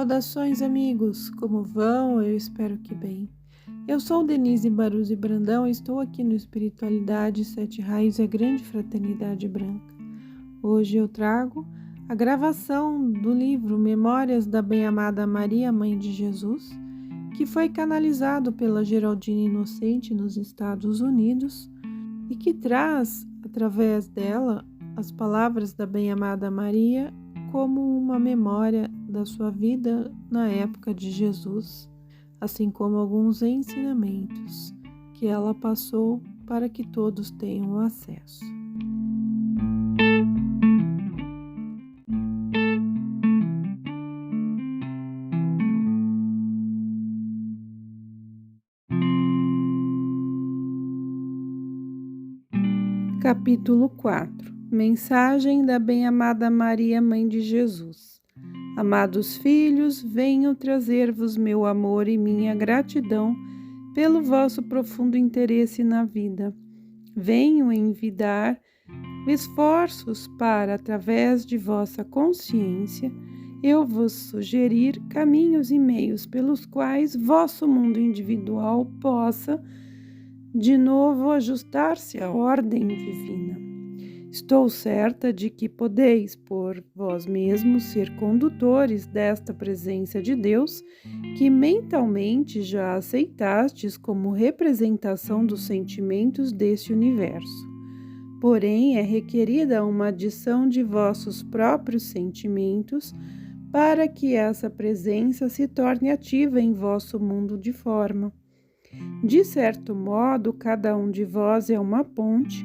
Saudações, amigos! Como vão? Eu espero que bem. Eu sou Denise Baruzzi Brandão e estou aqui no Espiritualidade Sete Raios e a Grande Fraternidade Branca. Hoje eu trago a gravação do livro Memórias da Bem-Amada Maria, Mãe de Jesus, que foi canalizado pela Geraldine Inocente nos Estados Unidos e que traz, através dela, as palavras da Bem-Amada Maria como uma memória da sua vida na época de Jesus, assim como alguns ensinamentos que ela passou para que todos tenham acesso. Capítulo 4. Mensagem da Bem-Amada Maria, Mãe de Jesus. Amados filhos, venho trazer-vos meu amor e minha gratidão pelo vosso profundo interesse na vida. Venho envidar esforços para, através de vossa consciência, eu vos sugerir caminhos e meios pelos quais vosso mundo individual possa, de novo, ajustar-se à ordem divina. Estou certa de que podeis, por vós mesmos, ser condutores desta presença de Deus, que mentalmente já aceitastes como representação dos sentimentos deste universo. Porém, é requerida uma adição de vossos próprios sentimentos para que essa presença se torne ativa em vosso mundo de forma. De certo modo, cada um de vós é uma ponte,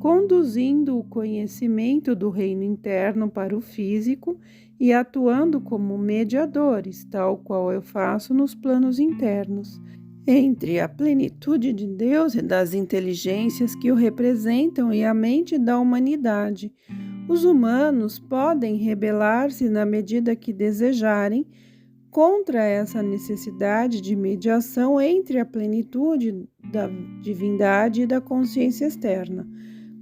conduzindo o conhecimento do reino interno para o físico e atuando como mediadores, tal qual eu faço nos planos internos, entre a plenitude de Deus e das inteligências que o representam e a mente da humanidade. Os humanos podem rebelar-se na medida que desejarem contra essa necessidade de mediação entre a plenitude da divindade e da consciência externa.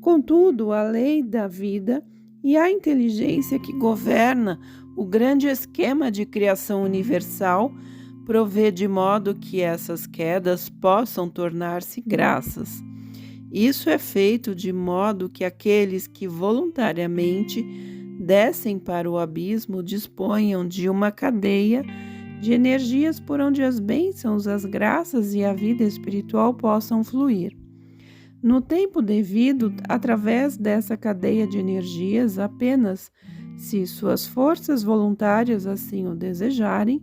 Contudo, a lei da vida e a inteligência que governa o grande esquema de criação universal provê de modo que essas quedas possam tornar-se graças. Isso é feito de modo que aqueles que voluntariamente descem para o abismo disponham de uma cadeia de energias por onde as bênçãos, as graças e a vida espiritual possam fluir. No tempo devido, através dessa cadeia de energias, apenas se suas forças voluntárias assim o desejarem,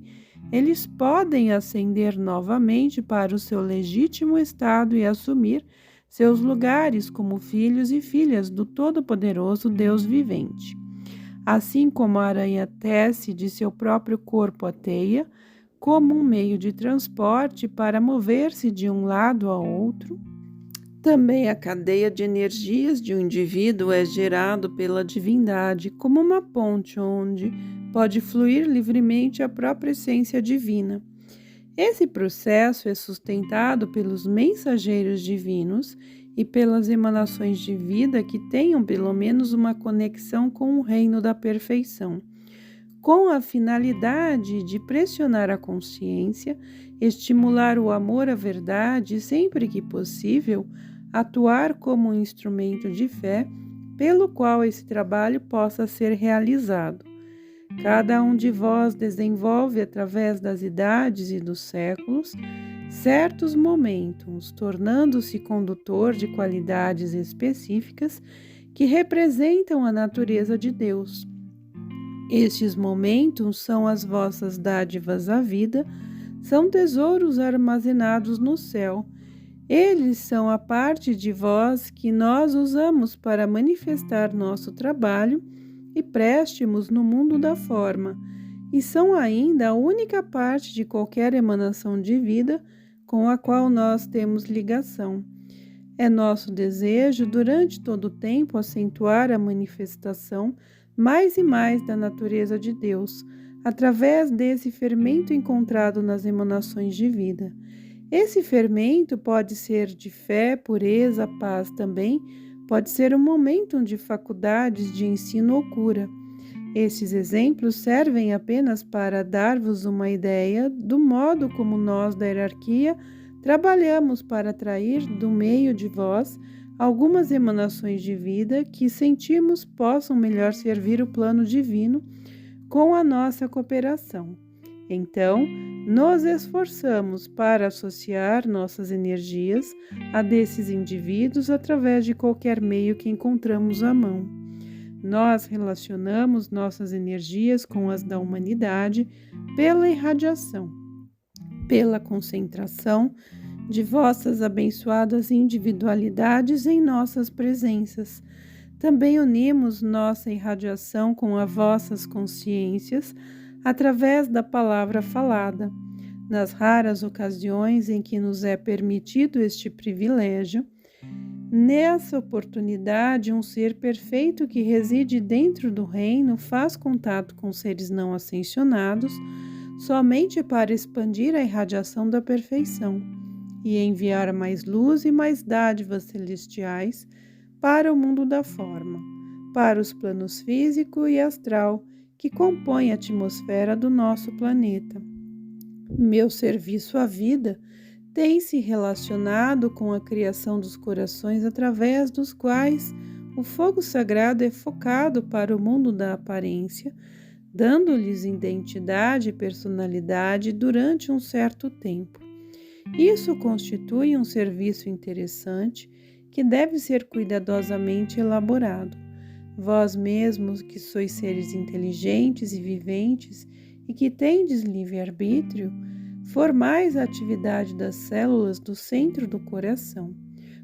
eles podem ascender novamente para o seu legítimo estado e assumir seus lugares como filhos e filhas do Todo-Poderoso Deus vivente. Assim como a aranha tece de seu próprio corpo a teia, como um meio de transporte para mover-se de um lado a outro, também a cadeia de energias de um indivíduo é gerado pela divindade como uma ponte onde pode fluir livremente a própria essência divina. Esse processo é sustentado pelos mensageiros divinos e pelas emanações de vida que tenham pelo menos uma conexão com o reino da perfeição, com a finalidade de pressionar a consciência, estimular o amor à verdade e, sempre que possível, atuar como um instrumento de fé pelo qual esse trabalho possa ser realizado. Cada um de vós desenvolve, através das idades e dos séculos, certos momentos, tornando-se condutor de qualidades específicas que representam a natureza de Deus. Estes momentos são as vossas dádivas à vida, são tesouros armazenados no céu. Eles são a parte de vós que nós usamos para manifestar nosso trabalho e préstimos no mundo da forma, e são ainda a única parte de qualquer emanação de vida com a qual nós temos ligação. É nosso desejo, durante todo o tempo, acentuar a manifestação mais e mais da natureza de Deus, através desse fermento encontrado nas emanações de vida. Esse fermento pode ser de fé, pureza, paz também, pode ser um momento de faculdades de ensino ou cura. Estes exemplos servem apenas para dar-vos uma ideia do modo como nós da hierarquia trabalhamos para atrair do meio de vós algumas emanações de vida que sentimos possam melhor servir o plano divino com a nossa cooperação. Então, nos esforçamos para associar nossas energias a desses indivíduos através de qualquer meio que encontramos à mão. Nós relacionamos nossas energias com as da humanidade pela irradiação, pela concentração de vossas abençoadas individualidades em nossas presenças. Também unimos nossa irradiação com as vossas consciências através da palavra falada. Nas raras ocasiões em que nos é permitido este privilégio, nessa oportunidade, um ser perfeito que reside dentro do reino faz contato com seres não ascensionados somente para expandir a irradiação da perfeição e enviar mais luz e mais dádivas celestiais para o mundo da forma, para os planos físico e astral que compõem a atmosfera do nosso planeta. Meu serviço à vida tem se relacionado com a criação dos corações através dos quais o fogo sagrado é focado para o mundo da aparência, dando-lhes identidade e personalidade durante um certo tempo. Isso constitui um serviço interessante que deve ser cuidadosamente elaborado. Vós mesmos, que sois seres inteligentes e viventes e que tendes livre-arbítrio, formais a atividade das células do centro do coração.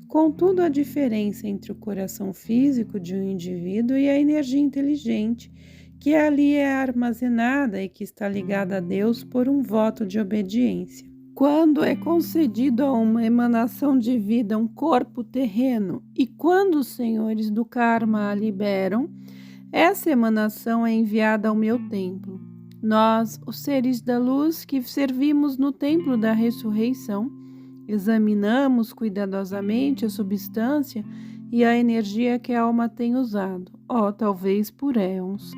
Contudo, a diferença entre o coração físico de um indivíduo e a energia inteligente, que ali é armazenada e que está ligada a Deus por um voto de obediência. Quando é concedido a uma emanação de vida um corpo terreno e quando os senhores do karma a liberam, essa emanação é enviada ao meu templo. Nós, os seres da luz que servimos no templo da ressurreição, examinamos cuidadosamente a substância e a energia que a alma tem usado, talvez por éons.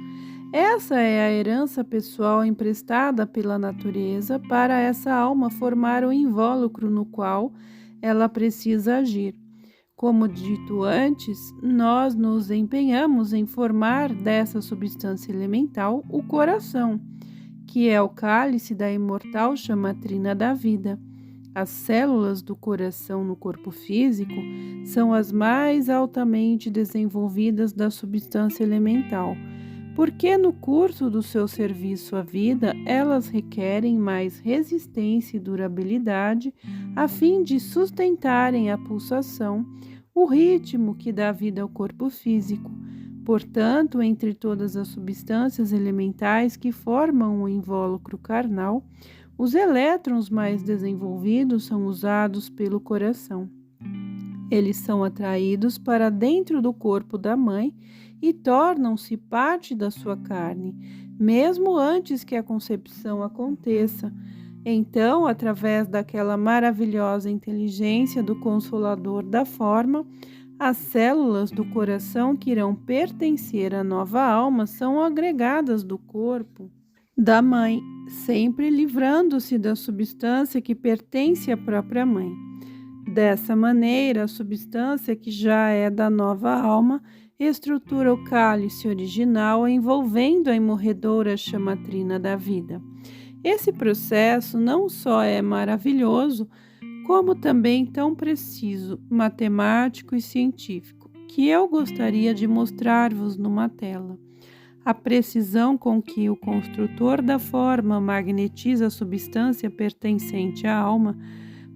Essa é a herança pessoal emprestada pela natureza para essa alma formar o invólucro no qual ela precisa agir. Como dito antes, nós nos empenhamos em formar dessa substância elemental o coração, que é o cálice da imortal chamatrina da vida. As células do coração no corpo físico são as mais altamente desenvolvidas da substância elemental, porque no curso do seu serviço à vida, elas requerem mais resistência e durabilidade a fim de sustentarem a pulsação, o ritmo que dá vida ao corpo físico. Portanto, entre todas as substâncias elementais que formam o invólucro carnal, os elétrons mais desenvolvidos são usados pelo coração. Eles são atraídos para dentro do corpo da mãe e tornam-se parte da sua carne, mesmo antes que a concepção aconteça. Então, através daquela maravilhosa inteligência do Consolador da forma, as células do coração que irão pertencer à nova alma são agregadas do corpo da mãe, sempre livrando-se da substância que pertence à própria mãe. Dessa maneira, a substância que já é da nova alma estrutura o cálice original envolvendo a imorredoura chamatrina da vida. Esse processo não só é maravilhoso, como também tão preciso, matemático e científico, que eu gostaria de mostrar-vos numa tela. A precisão com que o construtor da forma magnetiza a substância pertencente à alma,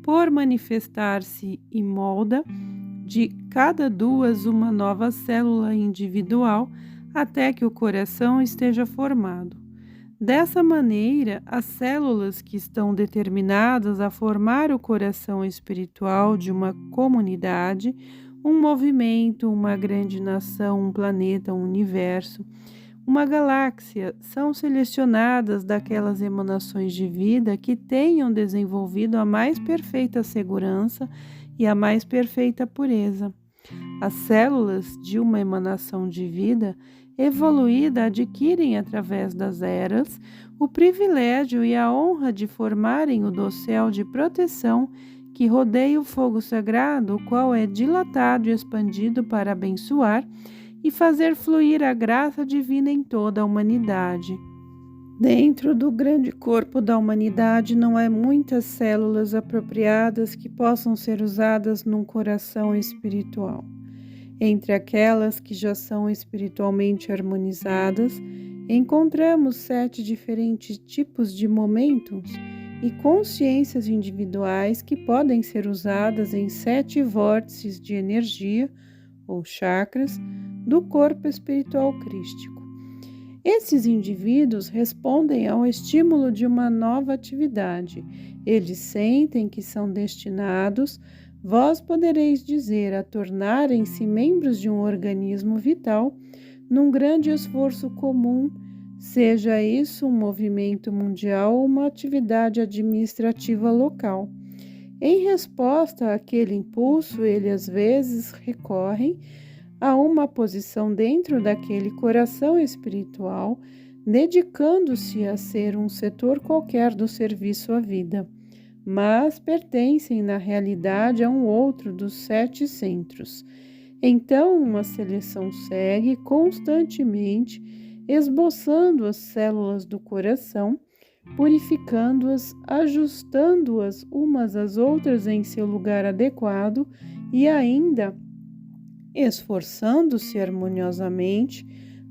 por manifestar-se e molda de cada duas uma nova célula individual até que o coração esteja formado. Dessa maneira, as células que estão determinadas a formar o coração espiritual de uma comunidade, um movimento, uma grande nação, um planeta, um universo, uma galáxia, são selecionadas daquelas emanações de vida que tenham desenvolvido a mais perfeita segurança e a mais perfeita pureza. As células de uma emanação de vida evoluída adquirem através das eras o privilégio e a honra de formarem o dossel de proteção que rodeia o fogo sagrado, o qual é dilatado e expandido para abençoar e fazer fluir a graça divina em toda a humanidade. Dentro do grande corpo da humanidade não há muitas células apropriadas que possam ser usadas num coração espiritual. Entre aquelas que já são espiritualmente harmonizadas, encontramos 7 diferentes tipos de momentos e consciências individuais que podem ser usadas em 7 vórtices de energia, ou chakras, do corpo espiritual crístico. Esses indivíduos respondem ao estímulo de uma nova atividade. Eles sentem que são destinados, vós podereis dizer, a tornarem-se membros de um organismo vital num grande esforço comum, seja isso um movimento mundial ou uma atividade administrativa local. Em resposta àquele impulso, eles às vezes recorrem a uma posição dentro daquele coração espiritual, dedicando-se a ser um setor qualquer do serviço à vida, mas pertencem na realidade a um outro dos 7 centros. Então, uma seleção segue constantemente, esboçando as células do coração, purificando-as, ajustando-as umas às outras em seu lugar adequado e ainda esforçando-se harmoniosamente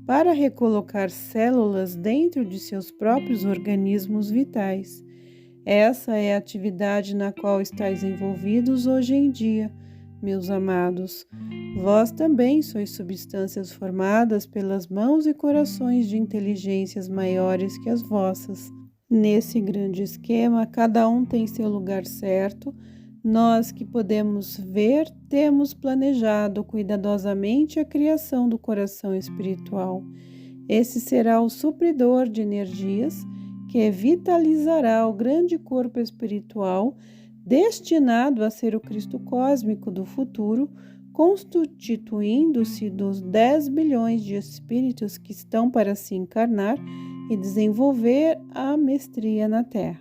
para recolocar células dentro de seus próprios organismos vitais. Essa é a atividade na qual estáis envolvidos hoje em dia, meus amados. Vós também sois substâncias formadas pelas mãos e corações de inteligências maiores que as vossas. Nesse grande esquema, cada um tem seu lugar certo. Nós que podemos ver, temos planejado cuidadosamente a criação do coração espiritual. Esse será o supridor de energias que vitalizará o grande corpo espiritual, destinado a ser o Cristo cósmico do futuro, constituindo-se dos 10 bilhões de espíritos que estão para se encarnar e desenvolver a mestria na Terra.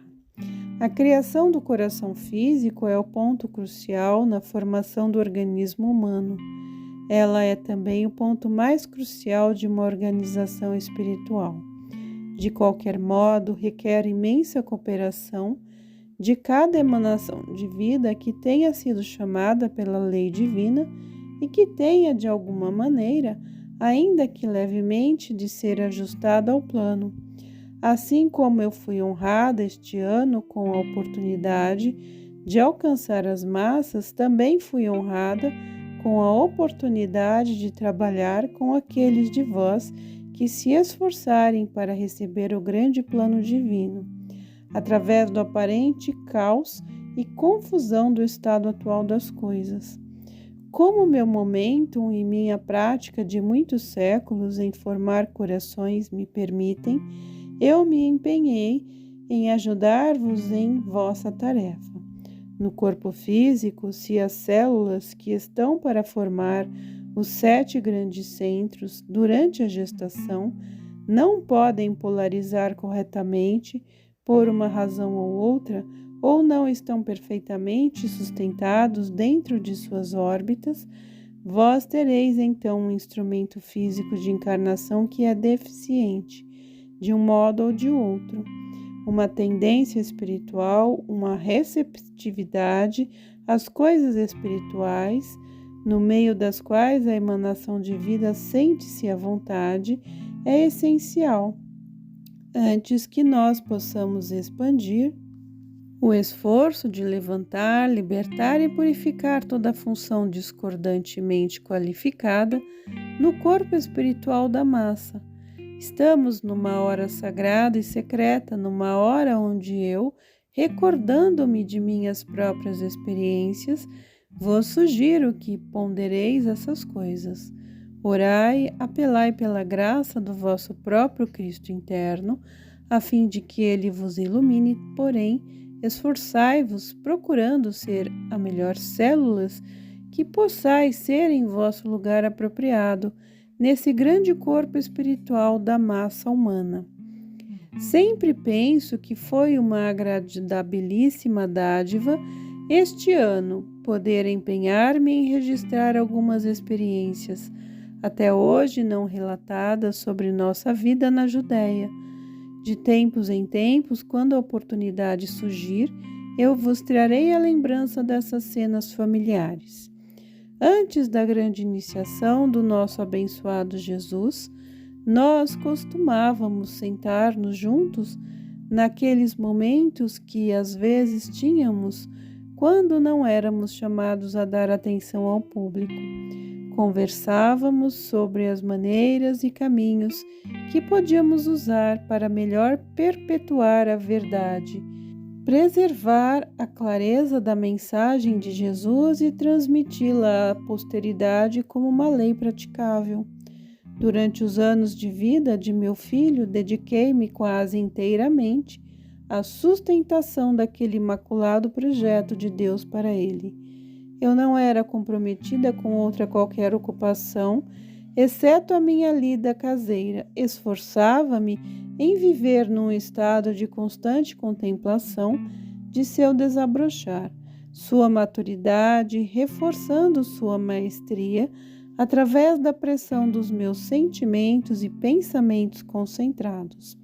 A criação do coração físico é o ponto crucial na formação do organismo humano. Ela é também o ponto mais crucial de uma organização espiritual. De qualquer modo, requer imensa cooperação de cada emanação de vida que tenha sido chamada pela lei divina e que tenha, de alguma maneira, ainda que levemente, de ser ajustada ao plano. Assim como eu fui honrada este ano com a oportunidade de alcançar as massas, também fui honrada com a oportunidade de trabalhar com aqueles de vós que se esforçarem para receber o grande plano divino, através do aparente caos e confusão do estado atual das coisas. Como meu momento e minha prática de muitos séculos em formar corações me permitem, eu me empenhei em ajudar-vos em vossa tarefa. No corpo físico, se as células que estão para formar os 7 grandes centros durante a gestação não podem polarizar corretamente por uma razão ou outra, ou não estão perfeitamente sustentados dentro de suas órbitas, vós tereis então um instrumento físico de encarnação que é deficiente, de um modo ou de outro, uma tendência espiritual, uma receptividade às coisas espirituais, no meio das quais a emanação de vida sente-se à vontade, é essencial. Antes que nós possamos expandir, o esforço de levantar, libertar e purificar toda a função discordantemente qualificada no corpo espiritual da massa. Estamos numa hora sagrada e secreta, numa hora onde eu, recordando-me de minhas próprias experiências, vos sugiro que pondereis essas coisas. Orai, apelai pela graça do vosso próprio Cristo interno, a fim de que ele vos ilumine, porém, esforçai-vos procurando ser a melhor células que possais ser em vosso lugar apropriado, nesse grande corpo espiritual da massa humana. Sempre penso que foi uma agradabilíssima dádiva este ano poder empenhar-me em registrar algumas experiências, até hoje não relatadas, sobre nossa vida na Judéia. De tempos em tempos, quando a oportunidade surgir, eu vos trarei a lembrança dessas cenas familiares. Antes da grande iniciação do nosso abençoado Jesus, nós costumávamos sentar-nos juntos naqueles momentos que às vezes tínhamos quando não éramos chamados a dar atenção ao público. Conversávamos sobre as maneiras e caminhos que podíamos usar para melhor perpetuar a verdade, preservar a clareza da mensagem de Jesus e transmiti-la à posteridade como uma lei praticável. Durante os anos de vida de meu filho, dediquei-me quase inteiramente à sustentação daquele imaculado projeto de Deus para ele. Eu não era comprometida com outra qualquer ocupação, exceto a minha lida caseira. Esforçava-me em viver num estado de constante contemplação de seu desabrochar, sua maturidade, reforçando sua maestria através da pressão dos meus sentimentos e pensamentos concentrados.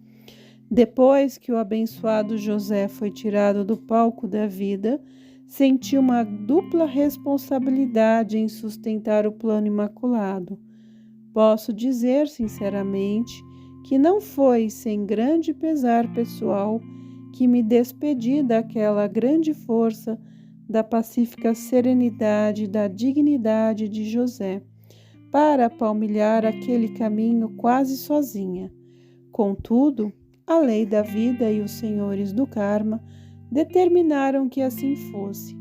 Depois que o abençoado José foi tirado do palco da vida, senti uma dupla responsabilidade em sustentar o plano imaculado. Posso dizer sinceramente que não foi sem grande pesar pessoal que me despedi daquela grande força, da pacífica serenidade e da dignidade de José, para palmilhar aquele caminho quase sozinha. Contudo, a lei da vida e os senhores do karma determinaram que assim fosse,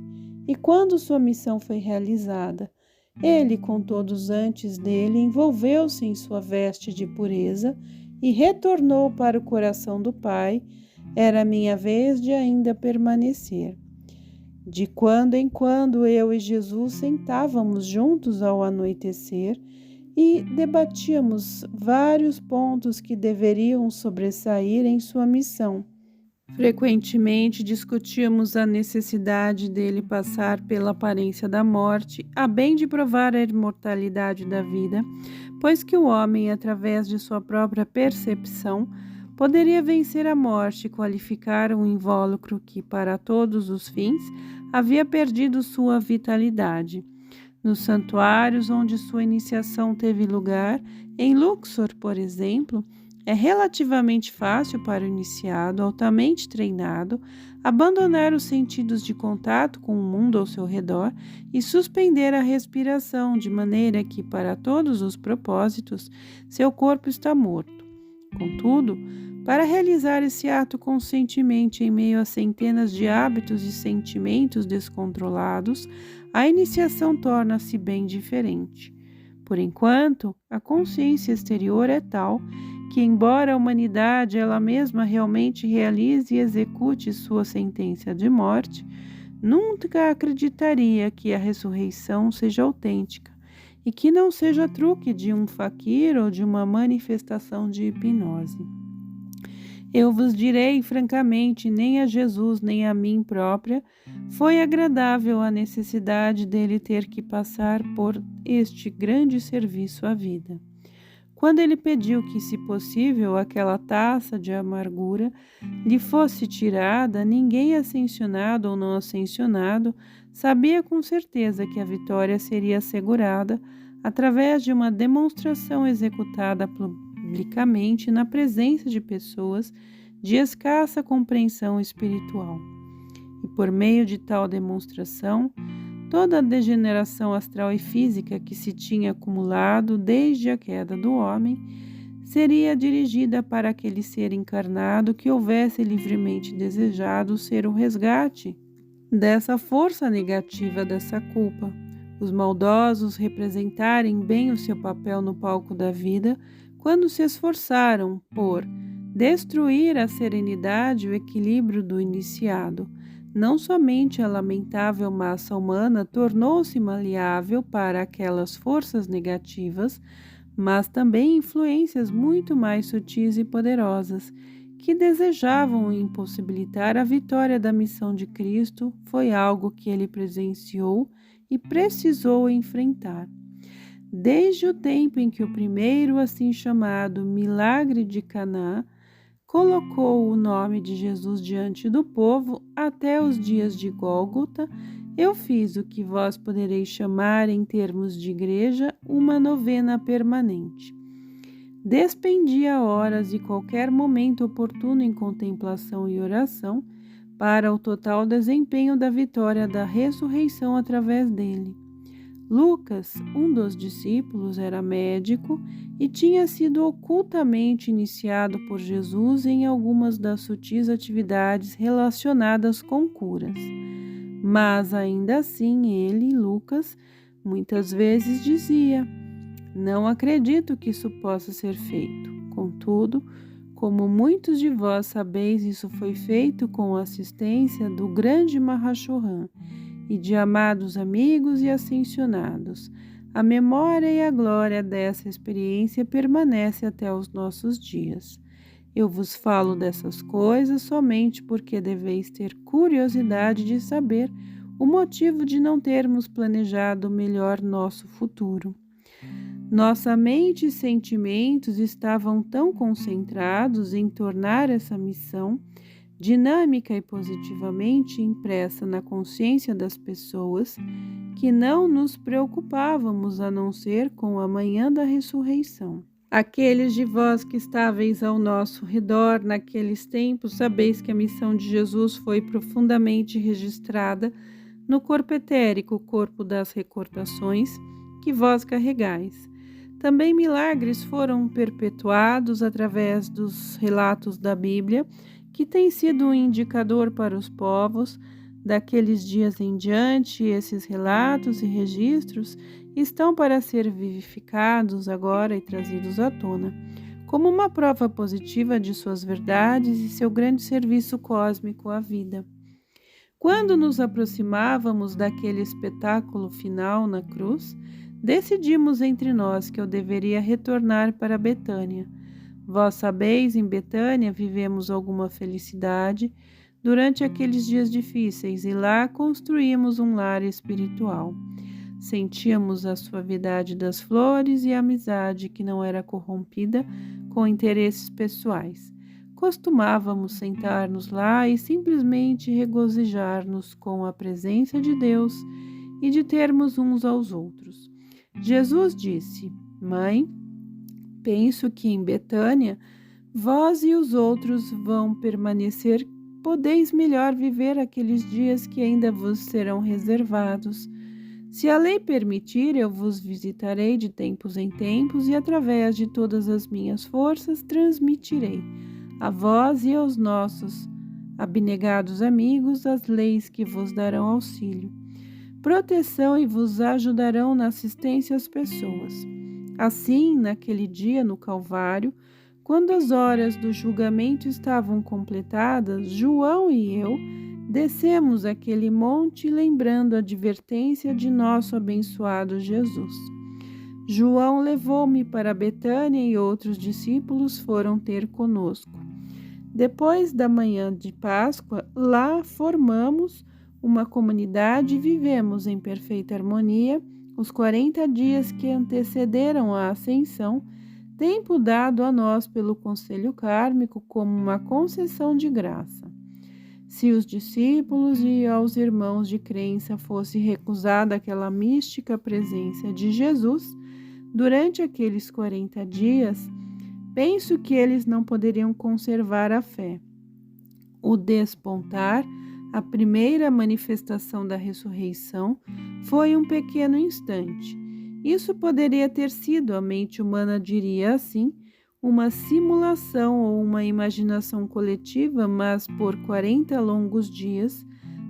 e quando sua missão foi realizada, ele, com todos antes dele, envolveu-se em sua veste de pureza e retornou para o coração do Pai. Era minha vez de ainda permanecer. De quando em quando eu e Jesus sentávamos juntos ao anoitecer e debatíamos vários pontos que deveriam sobressair em sua missão. Frequentemente discutíamos a necessidade dele passar pela aparência da morte, a bem de provar a imortalidade da vida, pois que o homem, através de sua própria percepção, poderia vencer a morte e qualificar um invólucro que, para todos os fins, havia perdido sua vitalidade. Nos santuários onde sua iniciação teve lugar, em Luxor, por exemplo, é relativamente fácil para o iniciado altamente treinado abandonar os sentidos de contato com o mundo ao seu redor e suspender a respiração, de maneira que, para todos os propósitos, seu corpo está morto. Contudo, para realizar esse ato conscientemente em meio a centenas de hábitos e sentimentos descontrolados, a iniciação torna-se bem diferente. Por enquanto, a consciência exterior é tal que, embora a humanidade ela mesma realmente realize e execute sua sentença de morte, nunca acreditaria que a ressurreição seja autêntica e que não seja truque de um faquir ou de uma manifestação de hipnose. Eu vos direi francamente, nem a Jesus nem a mim própria foi agradável a necessidade dele ter que passar por este grande serviço à vida. Quando ele pediu que, se possível, aquela taça de amargura lhe fosse tirada, ninguém ascensionado ou não ascensionado sabia com certeza que a vitória seria assegurada através de uma demonstração executada publicamente na presença de pessoas de escassa compreensão espiritual. E por meio de tal demonstração, toda a degeneração astral e física que se tinha acumulado desde a queda do homem seria dirigida para aquele ser encarnado que houvesse livremente desejado ser o resgate dessa força negativa, dessa culpa. Os maldosos representarem bem o seu papel no palco da vida quando se esforçaram por destruir a serenidade e o equilíbrio do iniciado. Não somente a lamentável massa humana tornou-se maleável para aquelas forças negativas, mas também influências muito mais sutis e poderosas, que desejavam impossibilitar a vitória da missão de Cristo, foi algo que ele presenciou e precisou enfrentar. Desde o tempo em que o primeiro assim chamado milagre de Caná colocou o nome de Jesus diante do povo até os dias de Gólgota, eu fiz o que vós podereis chamar, em termos de igreja, uma novena permanente. Despendia horas e qualquer momento oportuno em contemplação e oração para o total desempenho da vitória da ressurreição através dele. Lucas, um dos discípulos, era médico e tinha sido ocultamente iniciado por Jesus em algumas das sutis atividades relacionadas com curas. Mas ainda assim ele, Lucas, muitas vezes dizia: não acredito que isso possa ser feito. Contudo, como muitos de vós sabeis, isso foi feito com a assistência do grande Mahashohan e de amados amigos e ascensionados. A memória e a glória dessa experiência permanece até os nossos dias. Eu vos falo dessas coisas somente porque deveis ter curiosidade de saber o motivo de não termos planejado melhor nosso futuro. Nossa mente e sentimentos estavam tão concentrados em tornar essa missão dinâmica e positivamente impressa na consciência das pessoas, que não nos preocupávamos a não ser com a manhã da ressurreição. Aqueles de vós que estáveis ao nosso redor naqueles tempos, sabeis que a missão de Jesus foi profundamente registrada no corpo etérico, o corpo das recordações que vós carregais. Também milagres foram perpetuados através dos relatos da Bíblia, que tem sido um indicador para os povos. Daqueles dias em diante, esses relatos e registros estão para ser vivificados agora e trazidos à tona, como uma prova positiva de suas verdades e seu grande serviço cósmico à vida. Quando nos aproximávamos daquele espetáculo final na cruz, decidimos entre nós que eu deveria retornar para Betânia. Vós sabeis, em Betânia vivemos alguma felicidade durante aqueles dias difíceis e lá construímos um lar espiritual. Sentíamos a suavidade das flores e a amizade que não era corrompida com interesses pessoais. Costumávamos sentar-nos lá e simplesmente regozijar-nos com a presença de Deus e de termos uns aos outros. Jesus disse: Mãe, penso que em Betânia vós e os outros vão permanecer. Podeis melhor viver aqueles dias que ainda vos serão reservados. Se a lei permitir, eu vos visitarei de tempos em tempos e através de todas as minhas forças transmitirei a vós e aos nossos abnegados amigos as leis que vos darão auxílio, proteção e vos ajudarão na assistência às pessoas. Assim, naquele dia no Calvário, quando as horas do julgamento estavam completadas, João e eu descemos aquele monte lembrando a advertência de nosso abençoado Jesus. João levou-me para Betânia e outros discípulos foram ter conosco. Depois da manhã de Páscoa, lá formamos uma comunidade e vivemos em perfeita harmonia os 40 dias que antecederam a Ascensão, tempo dado a nós pelo Conselho Kármico como uma concessão de graça. Se os discípulos e aos irmãos de crença fosse recusada aquela mística presença de Jesus durante aqueles 40 dias, penso que eles não poderiam conservar a fé. O despontar, a primeira manifestação da ressurreição, foi um pequeno instante. Isso poderia ter sido, a mente humana diria assim, uma simulação ou uma imaginação coletiva, mas por 40 longos dias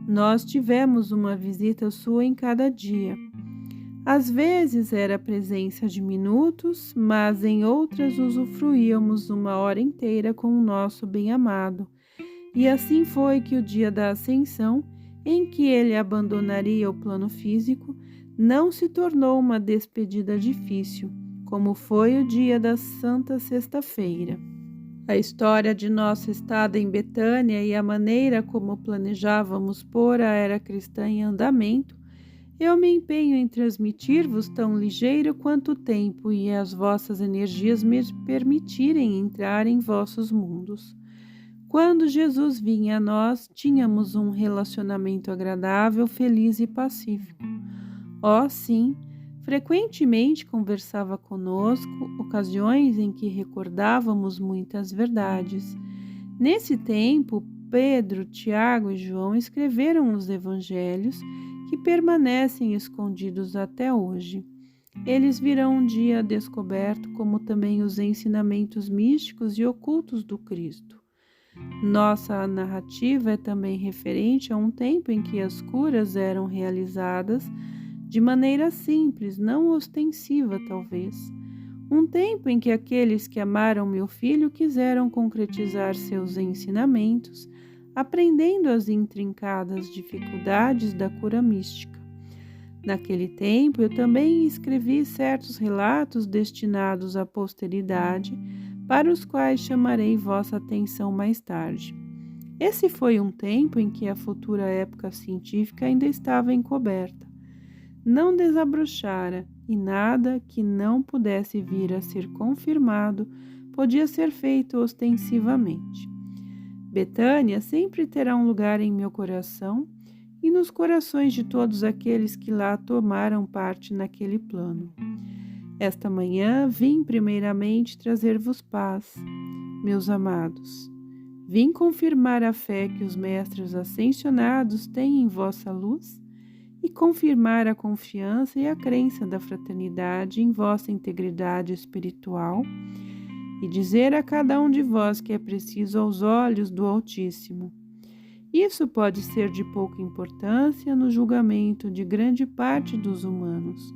nós tivemos uma visita sua em cada dia. Às vezes era a presença de minutos, mas em outras usufruíamos uma hora inteira com o nosso bem-amado. E assim foi que o dia da Ascensão, em que ele abandonaria o plano físico, não se tornou uma despedida difícil, como foi o dia da Santa Sexta-feira. A história de nossa estada em Betânia e a maneira como planejávamos pôr a era cristã em andamento, eu me empenho em transmitir-vos tão ligeiro quanto o tempo e as vossas energias me permitirem entrar em vossos mundos. Quando Jesus vinha a nós, tínhamos um relacionamento agradável, feliz e pacífico. Oh, sim, frequentemente conversava conosco, ocasiões em que recordávamos muitas verdades. Nesse tempo, Pedro, Tiago e João escreveram os evangelhos que permanecem escondidos até hoje. Eles virão um dia descoberto, como também os ensinamentos místicos e ocultos do Cristo. Nossa narrativa é também referente a um tempo em que as curas eram realizadas de maneira simples, não ostensiva talvez. Um tempo em que aqueles que amaram meu filho quiseram concretizar seus ensinamentos, aprendendo as intrincadas dificuldades da cura mística. Naquele tempo, eu também escrevi certos relatos destinados à posteridade, para os quais chamarei vossa atenção mais tarde. Esse foi um tempo em que a futura época científica ainda estava encoberta. Não desabrochara, e nada que não pudesse vir a ser confirmado podia ser feito ostensivamente. Betânia sempre terá um lugar em meu coração e nos corações de todos aqueles que lá tomaram parte naquele plano. Esta manhã vim primeiramente trazer-vos paz, meus amados. Vim confirmar a fé que os mestres ascensionados têm em vossa luz e confirmar a confiança e a crença da fraternidade em vossa integridade espiritual e dizer a cada um de vós que é preciso aos olhos do Altíssimo. Isso pode ser de pouca importância no julgamento de grande parte dos humanos,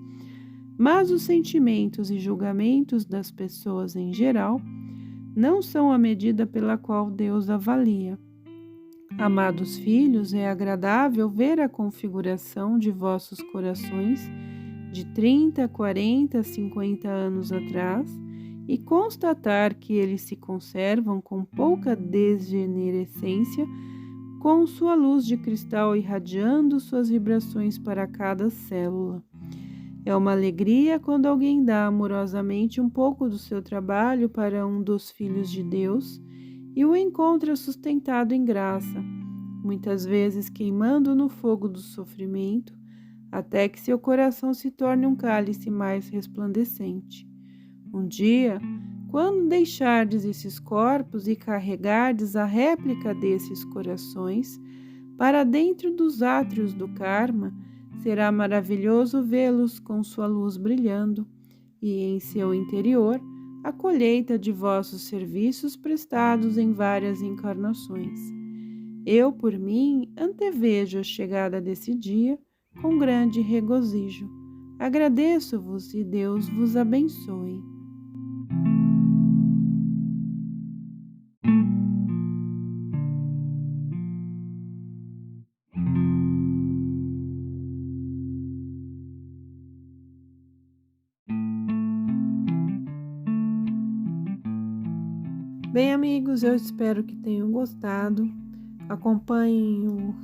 mas os sentimentos e julgamentos das pessoas em geral não são a medida pela qual Deus avalia. Amados filhos, é agradável ver a configuração de vossos corações de 30, 40, 50 anos atrás e constatar que eles se conservam com pouca degenerescência, com sua luz de cristal irradiando suas vibrações para cada célula. É uma alegria quando alguém dá amorosamente um pouco do seu trabalho para um dos filhos de Deus e o encontra sustentado em graça, muitas vezes queimando no fogo do sofrimento, até que seu coração se torne um cálice mais resplandecente. Um dia, quando deixardes esses corpos e carregardes a réplica desses corações para dentro dos átrios do karma, será maravilhoso vê-los com sua luz brilhando e em seu interior a colheita de vossos serviços prestados em várias encarnações. Eu, por mim, antevejo a chegada desse dia com grande regozijo. Agradeço-vos e Deus vos abençoe. Bem, amigos, eu espero que tenham gostado. Acompanhem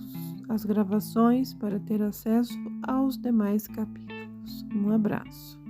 as gravações para ter acesso aos demais capítulos. Um abraço.